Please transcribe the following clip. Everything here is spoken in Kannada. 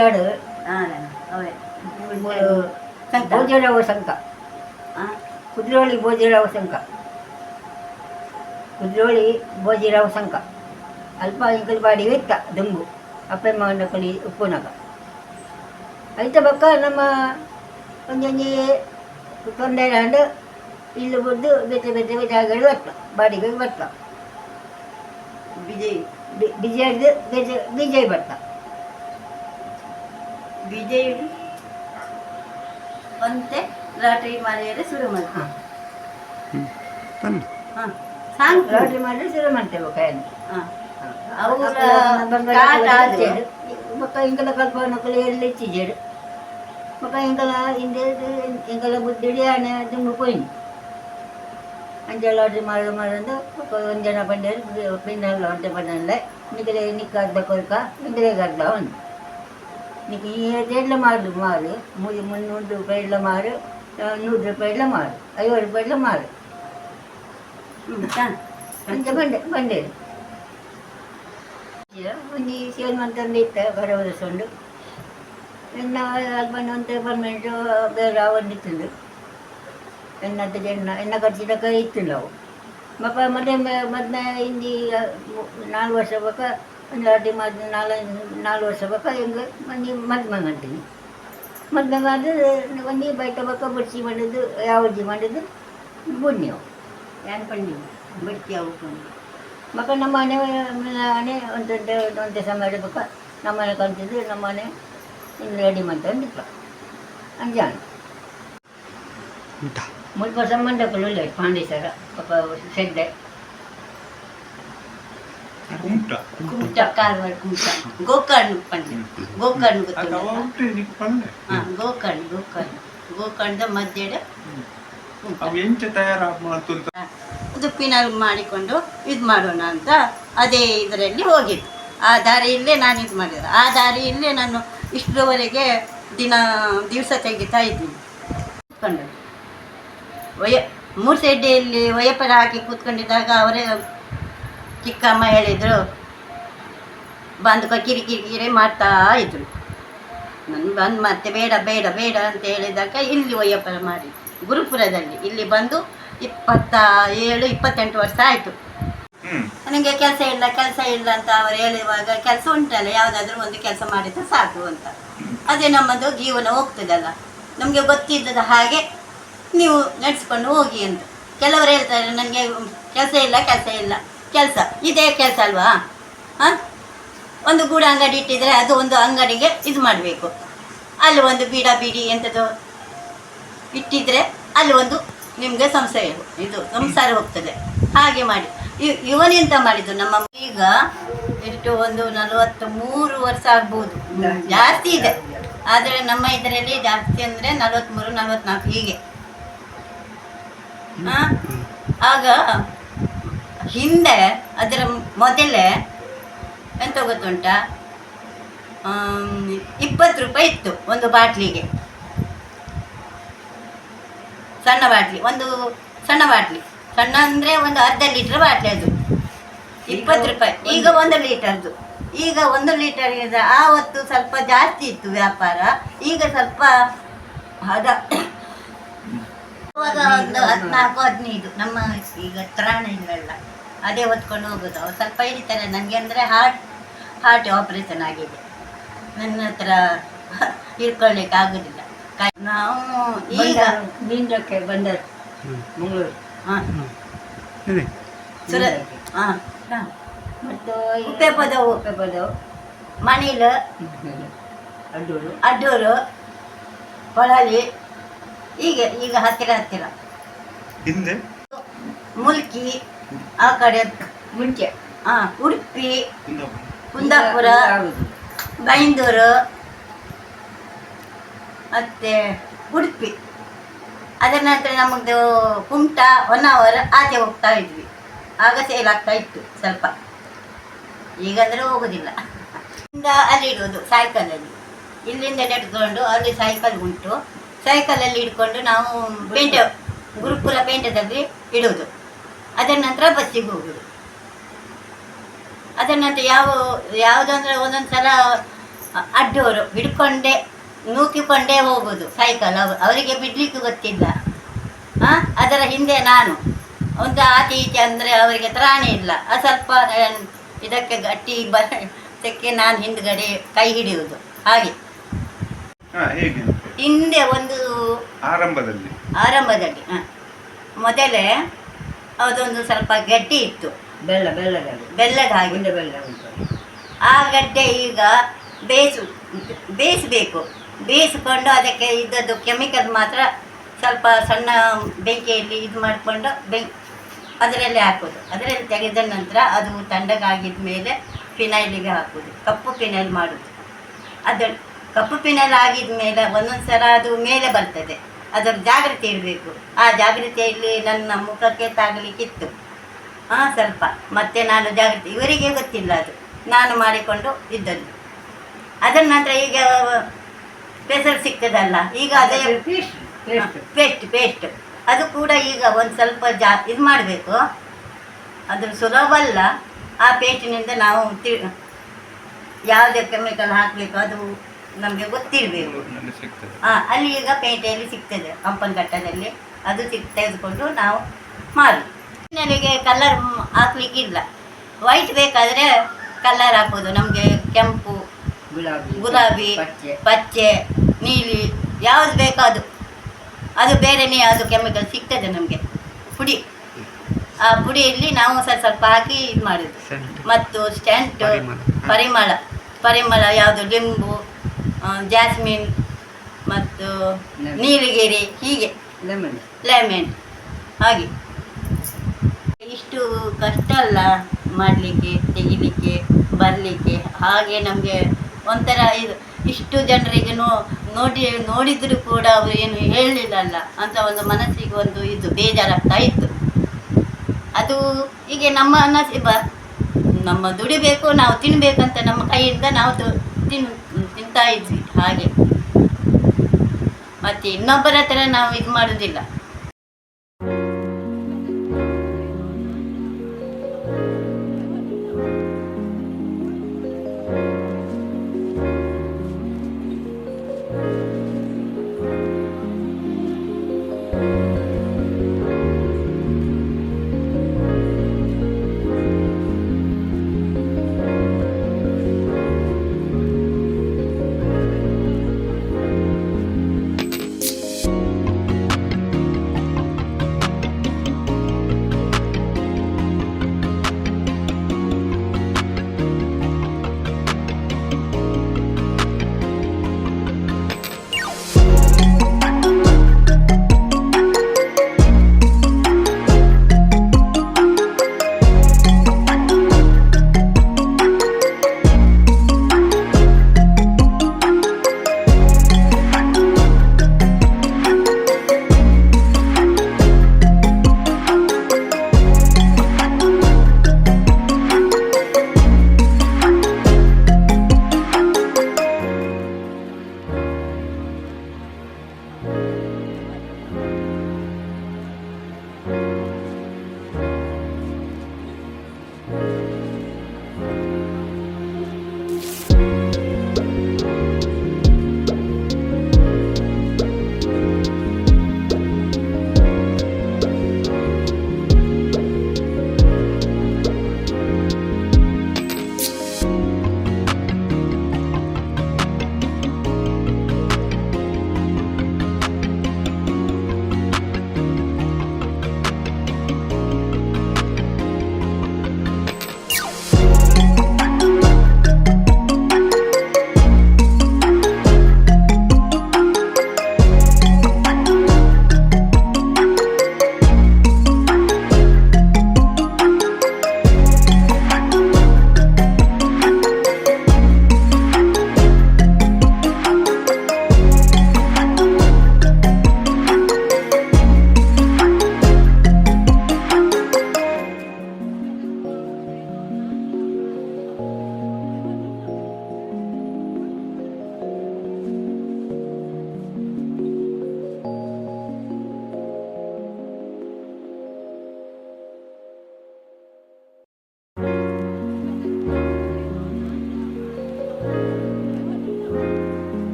ಕುಡ್ಲಾಡು ಭೋಜರಾವ ಸಂಘ ಕುದ್ರೋಳಿ ಭೋಜರಾವ ಸಂಘ ಕುದ್ರೋಳಿ ಭೋಜಿರಾವ ಸಂಘ ಅಲ್ಪ ಇಂಕಲ್ ಬಾಡಿ ಇತ್ತ ದುಂಬು ಅಪ್ಪಮ್ಮ ಕಲಿ ಉಪ್ಪುನಾಗ ಐತ ಬಕ್ಕ ನಮ್ಮ ಒಂದೊಂದು ತೊಂದರೆ ಹಂಡು ಇಲ್ಲಿ ಬಂದು ಬೇತೆ ಬೇತೆ ಜಾಗಗಳು ಬರ್ತಾವ ಬಾಡಿಗೆ ಬರ್ತಾವ ಬಿಜಯದು ಬಿಜಯ್ ಬರ್ತಾವ ವಿಜಯ್ ಅಂತೆ ಲಾಟ್ರಿ ಮಾಡಿದರೆ ಶುರು ಮಾಡ್ತೀವಿ ಲಾಟ್ರಿ ಮಾಡಿದ್ರೆ ಶುರು ಮಾಡ್ತೇವೆ ಕೈಯಲ್ಲಿ ಮಕ್ಕ ಇಂಕಲ ಕಲ್ಪನಕಲು ಎಲ್ಲಿ ಇಚ್ಚಿಜೇಡು ಮಕ್ಕ ಇಂಕಲ ಹಿಂದೆ ಇಂಕಲ ಬುದ್ಧಿಡಿ ಆನೆ ದುಂಬು ಪೋಯಿನಿ ಅಂಚೆ ಲಾಟ್ರಿ ಮಾಡೋದು ಒಂದು ಜನ ಬಂದರು ಪಿನ್ನಲ್ಲ ಅಂತ ಬಂದಲ್ಲ ನಿಗಲೆ ನಿಕ್ಕ ಕೊಯ್ಕ ನಿಗಲೆ ಗರ್ದ ಅವನು నీకు ఏదేళ్ళ మారు మారు 300 రూపాయల మారు 100 రూపాయల మారు 50 రూపాయల మారు అంతే బండి ಒಂದು ಸೇಲ್ಮಂತಂದು ಇತ್ತು ಬರೋದಸೊಂಡು ಎನ್ನ ಹಸ್ಬೆಂಡ್ ಅಂತ ಪರ್ಮನೆಂಟ್ ಬೇರೆ ಅವನ್ನಿತ್ತುಂಡು ಎನ್ನದ್ದು ಎನ್ನ ಖರ್ಚಿದಾಗ ಇತ್ತಿಲ್ಲ ಅವು ಮಕ್ಕ ಮೊದಲೇ ಹಿಂದಿ 4 ವರ್ಷ ಬೇಕಾ ಒಂದು ಲಾಟಿ ಮಾಡಿ 4 ವರ್ಷ ಬೇಕಾ ಹೆಂಗೆ ಒಂದು ಮದುವೆ ಮಾಡ್ತೀನಿ ಮದುವೆ ಮಾಡಿದ್ರೆ ಒಂದು ಬೈಟ ಬೇಕಾ ಬಡ್ಸಿ ಮಾಡೋದು ಯಾವಜ್ಜಿ ಮಾಡೋದು ಬುಣ್ಣಿವು ಏನು ಪಂಡಿ ಬಡ್ಸಿ ಯಾವ ಮಕ್ಕ ನಮ್ಮ ಮನೆ ಒಂದೇ ಸಮಯ ಬೇಕಾ ನಮ್ಮ ಮನೆ ಕಲ್ತಿದ್ದು ನಮ್ಮ ಮನೆ ಇನ್ನು ರೆಡಿ ಮಾಡ್ಕೊಂಡಿಪ್ಪ ಅಂಜಾಣ ಮುಲ್ಪ ಸಂಬಂಧಗಳು ಇಲ್ಲ ಪಾಂಡೇಶ್ವರ ಪಾಪ ಸೆಡ್ಡೆ ಕಾರವಾರ ಕುಮಟ ಗೋಕರ್ಣ ಪಂಡಿ ಗೋಕರ್ಣ ಗೋಕರ್ಣ ಗೋಕರ್ಣದ ಮಧ್ಯೆ ಉದುಪ್ಪಿನಲ್ಲಿ ಮಾಡಿಕೊಂಡು ಇದು ಮಾಡೋಣ ಅಂತ ಅದೇ ಇದರಲ್ಲಿ ಹೋಗಿದ್ದು ಆ ದಾರಿಯಲ್ಲೇ ನಾನು ಇದು ಮಾಡಿದೆ ಆ ದಾರಿಯಲ್ಲೇ ನಾನು ಇಷ್ಟರವರೆಗೆ ದಿವಸ ತೆಗಿತಾ ಇದ್ದೀನಿ ಕೂತ್ಕೊಂಡು ಮೂರ್ಸೆಡ್ಡಿಯಲ್ಲಿ ವಯಪರ ಹಾಕಿ ಕೂತ್ಕೊಂಡಿದ್ದಾಗ ಅವರೇ ಚಿಕ್ಕಮ್ಮ ಹೇಳಿದರು ಬಂದು ಕಿರಿಕಿರಿ ಮಾಡ್ತಾ ಇದ್ರು ನಾನು ಬಂದು ಮತ್ತೆ ಬೇಡ ಬೇಡ ಬೇಡ ಅಂತ ಹೇಳಿದಾಗ ಇಲ್ಲಿ ವಯಪರ ಮಾಡಿ ಗುರುಪುರದಲ್ಲಿ ಇಲ್ಲಿ ಬಂದು 27-28 ವರ್ಷ ಆಯಿತು. ನನಗೆ ಕೆಲಸ ಇಲ್ಲ ಅಂತ ಅವರು ಹೇಳುವಾಗ ಕೆಲಸ ಉಂಟಲ್ಲ ಯಾವುದಾದ್ರೂ ಒಂದು ಕೆಲಸ ಮಾಡಿದ್ರೆ ಸಾಕು ಅಂತ. ಅದೇ ನಮ್ಮದು ಜೀವನ ಹೋಗ್ತದಲ್ಲ, ನಮಗೆ ಗೊತ್ತಿದ್ದದ ಹಾಗೆ ನೀವು ನಡೆಸ್ಕೊಂಡು ಹೋಗಿ ಅಂತ. ಕೆಲವರು ಹೇಳ್ತಾರೆ ನನಗೆ ಕೆಲಸ ಇಲ್ಲ ಇದೇ ಕೆಲಸ ಅಲ್ವಾ, ಒಂದು ಗೂಡು ಅಂಗಡಿ ಇಟ್ಟಿದ್ರೆ ಅದು ಒಂದು ಅಂಗಡಿಗೆ ಇದು ಮಾಡಬೇಕು, ಅಲ್ಲಿ ಒಂದು ಬೀಡಿ ಎಂಥದ್ದು ಇಟ್ಟಿದ್ರೆ ಅಲ್ಲಿ ಒಂದು ನಿಮಗೆ ಸಂಸಾರ ಹೋಗ್ತದೆ. ಹಾಗೆ ಮಾಡಿ ಇವನೆಂತ ಮಾಡಿದ್ದು ನಮ್ಮ ಈಗ ಎಷ್ಟು ಒಂದು 43 ವರ್ಷ ಆಗ್ಬೋದು, ಜಾಸ್ತಿ ಇದೆ. ಆದರೆ ನಮ್ಮ ಇದರಲ್ಲಿ ಜಾಸ್ತಿ ಅಂದರೆ 43-44 ಹೀಗೆ. ಆಗ ಹಿಂದೆ ಅದರ ಮೊದಲೇ ಎಂತ ಗೊತ್ತುಂಟ, 20 ರೂಪಾಯಿ ಇತ್ತು ಒಂದು ಬಾಟ್ಲಿಗೆ, ಸಣ್ಣ ಬಾಟ್ಲಿ ಸಣ್ಣ ಅಂದರೆ ಒಂದು ಅರ್ಧ ಲೀಟರ್ ಬಾಟ್ಲಿ, ಅದು 20 ರೂಪಾಯಿ. ಈಗ 1 ಲೀಟರ್ದು, ಈಗ 1 ಲೀಟರ್ ಆ ಹೊತ್ತು ಸ್ವಲ್ಪ ಜಾಸ್ತಿ ಇತ್ತು ವ್ಯಾಪಾರ, ಈಗ ಸ್ವಲ್ಪ ಹದ. ಅವಾಗ ಒಂದು 14-15 ನಮ್ಮ ಈಗ ತ್ರಾಣ ಇಲ್ಲಲ್ಲ, ಅದೇ ಹೊತ್ಕೊಂಡು ಹೋಗೋದು. ಅವ್ರು ಸ್ವಲ್ಪ ಹಿಡಿತಾರೆ ನನಗೆ, ಅಂದರೆ ಹಾರ್ಟ್ ಆಪ್ರೇಷನ್ ಆಗಿದೆ, ನನ್ನ ಹತ್ರ ಇಟ್ಕೊಳ್ಳಿಕ್ಕೆ ಆಗೋದಿಲ್ಲ. ನಾವು ಈಗ ಮೀನಕ್ಕೆ ಬಂದರು ಮಂಗಳೂರು, ಮತ್ತು ಉಪ್ಪೆ ಮಣೀಲು, ಅಡ್ಡೂರು, ಪೊಳಲಿ, ಈಗ ಹತ್ತಿರ ಹಿಂದೆ ಮುಲ್ಕಿ, ಆ ಕಡೆ ಮುಂಚೆ ಉಡುಪಿ, ಕುಂದಾಪುರ, ಬೈಂದೂರು, ಮತ್ತು ಉಡುಪಿ. ಅದರ ನಂತರ ನಮ್ಮದು ಕುಮಟ, ಹೊನ್ನಾವರ ಆಚೆ ಹೋಗ್ತಾ ಇದ್ವಿ. ಆಗ ಸೇಲ್ ಆಗ್ತಾ ಇತ್ತು ಸ್ವಲ್ಪ, ಈಗಂದರೆ ಹೋಗೋದಿಲ್ಲ. ಅಲ್ಲಿ ಇಡೋದು ಸೈಕಲಲ್ಲಿ, ಇಲ್ಲಿಂದ ನೆಟ್ಕೊಂಡು ಅಲ್ಲಿ ಸೈಕಲ್ ಉಂಟು, ಸೈಕಲಲ್ಲಿ ಇಟ್ಕೊಂಡು ನಾವು ಗುರುಕುಲ ಪೇಂಟದಲ್ಲಿ ಇಡೋದು. ಅದರ ನಂತರ ಬಸ್ಸಿಗೆ ಹೋಗೋದು. ಅದರ ನಂತರ ಯಾವುದಂದ್ರೆ ಒಂದೊಂದು ಸಲ ಅಡ್ಡೋರು ಹಿಡ್ಕೊಂಡೇ ನೂಕಿಕೊಂಡೇ ಹೋಗೋದು ಸೈಕಲ್. ಅವರಿಗೆ ಬಿಡ್ಲಿಕ್ಕೆ ಗೊತ್ತಿಲ್ಲ. ಅದರ ಹಿಂದೆ ನಾನು ಒಂದು ಆಚೆ ಈಚೆ ಅಂದರೆ ಅವರಿಗೆ ತ್ರಾಣಿ ಇಲ್ಲ. ಸ್ವಲ್ಪ ಇದಕ್ಕೆ ಗಟ್ಟಿ ಬರಕ್ಕೆ ನಾನು ಹಿಂದ್ಗಡೆ ಕೈ ಹಿಡಿಯುವುದು ಹಾಗೆ. ಹೇಗೆ ಹಿಂದೆ ಒಂದು ಆರಂಭದಲ್ಲಿ ಮೊದಲೇ ಅದೊಂದು ಸ್ವಲ್ಪ ಗಟ್ಟಿ ಇತ್ತು, ಬೆಲ್ಲದ ಹಾಗೆ ಬೆಲ್ಲ ಉಂಟು. ಆ ಗಡ್ಡೆ ಈಗ ಬೇಯಿಸಬೇಕು. ಬೇಯಿಸಿಕೊಂಡು ಅದಕ್ಕೆ ಇದ್ದದ್ದು ಕೆಮಿಕಲ್ ಮಾತ್ರ ಸ್ವಲ್ಪ ಸಣ್ಣ ಬೆಂಕಿಯಲ್ಲಿ ಇದು ಮಾಡಿಕೊಂಡು ಅದರಲ್ಲಿ ಹಾಕೋದು. ಅದರಲ್ಲಿ ತೆಗೆದ ನಂತರ ಅದು ತಣ್ಣಗಾಗಿದ ಮೇಲೆ ಫಿನೈಲಿಗೆ ಹಾಕೋದು, ಕಪ್ಪು ಫಿನೈಲ್ ಮಾಡೋದು. ಅದು ಕಪ್ಪು ಫಿನೈಲ್ ಆಗಿದ ಮೇಲೆ ಒಂದೊಂದು ಸಲ ಅದು ಮೇಲೆ ಬರ್ತದೆ, ಅದರ ಜಾಗ್ರತೆ ಇರಬೇಕು. ಆ ಜಾಗ್ರತೆಯಲ್ಲಿ ನನ್ನ ಮುಖಕ್ಕೆ ತಾಗಲಿಕ್ಕಿತ್ತು ಸ್ವಲ್ಪ. ಮತ್ತೆ ನಾನು ಜಾಗ್ರತೆ, ಇವರಿಗೆ ಗೊತ್ತಿಲ್ಲ, ಅದು ನಾನು ಮಾಡಿಕೊಂಡು ಇದ್ದದ್ದು. ಅದರ ನಂತರ ಈಗ ಪೆಸರ್ ಸಿಗ್ತದಲ್ಲ, ಈಗ ಅದೇ ಪೇಸ್ಟ್ ಅದು ಕೂಡ ಈಗ ಒಂದು ಸ್ವಲ್ಪ ಇದು ಮಾಡಬೇಕು. ಅದು ಸುಲಭ ಅಲ್ಲ. ಆ ಪೇಸ್ಟಿನಿಂದ ನಾವು ಯಾವುದೇ ಕೆಮಿಕಲ್ ಹಾಕಬೇಕು ಅದು ನಮಗೆ ಗೊತ್ತಿರಬೇಕು. ಅಲ್ಲಿ ಈಗ ಪೇಟೆಯಲ್ಲಿ ಸಿಗ್ತದೆ, ಹಂಪನಘಟ್ಟದಲ್ಲಿ ಅದು ತೆಗೆದುಕೊಂಡು ನಾವು ಮಾರು. ನನಗೆ ಕಲರ್ ಹಾಕ್ಲಿಕ್ಕಿಲ್ಲ, ವೈಟ್ ಬೇಕಾದರೆ ಕಲರ್ ಹಾಕೋದು. ನಮಗೆ ಕೆಂಪು, ಗುಲಾಬಿ, ಪಚ್ಚೆ, ನೀಲಿ ಯಾವುದು ಬೇಕೋ ಅದು ಬೇರೆಯೇ ಯಾವುದು ಕೆಮಿಕಲ್ ಸಿಗ್ತದೆ ನಮಗೆ ಪುಡಿ. ಆ ಪುಡಿಯಲ್ಲಿ ನಾವು ಸ್ವಲ್ಪ ಹಾಕಿ ಇದು ಮಾಡೋದು. ಮತ್ತು ಸ್ಟೆಂಟ್, ಪರಿಮಳ ಯಾವುದು ಲಿಂಬು, ಜಾಸ್ಮಿನ್ ಮತ್ತು ನೀಲಗಿರಿ, ಹೀಗೆ ಲೆಮನ್ ಹಾಗೆ. ಇಷ್ಟು ಕಷ್ಟ ಅಲ್ಲ ಮಾಡಲಿಕ್ಕೆ, ತೆಗಿಲಿಕ್ಕೆ, ಬರಲಿಕ್ಕೆ. ಹಾಗೆ ನಮಗೆ ಒಂಥರ ಇದು ಇಷ್ಟು ಜನರಿಗೆ ನೋಡಿದರೂ ಕೂಡ ಅವರು ಏನು ಹೇಳಲಿಲ್ಲಲ್ಲ ಅಂತ ಒಂದು ಮನಸ್ಸಿಗೆ ಒಂದು ಇದು ಬೇಜಾರಾಗ್ತಾ ಇತ್ತು. ಅದು ಹೀಗೆ ನಮ್ಮ ನಸೀಬ. ನಮ್ಮ ದುಡಿಬೇಕು, ನಾವು ತಿನ್ನಬೇಕಂತ ನಮ್ಮ ಕೈಯಿಂದ ನಾವು ತಿಂತಾ ಇದ್ವಿ ಹಾಗೆ. ಮತ್ತು ಇನ್ನೊಬ್ಬರ ಹತ್ರ ನಾವು ಇದು ಮಾಡೋದಿಲ್ಲ.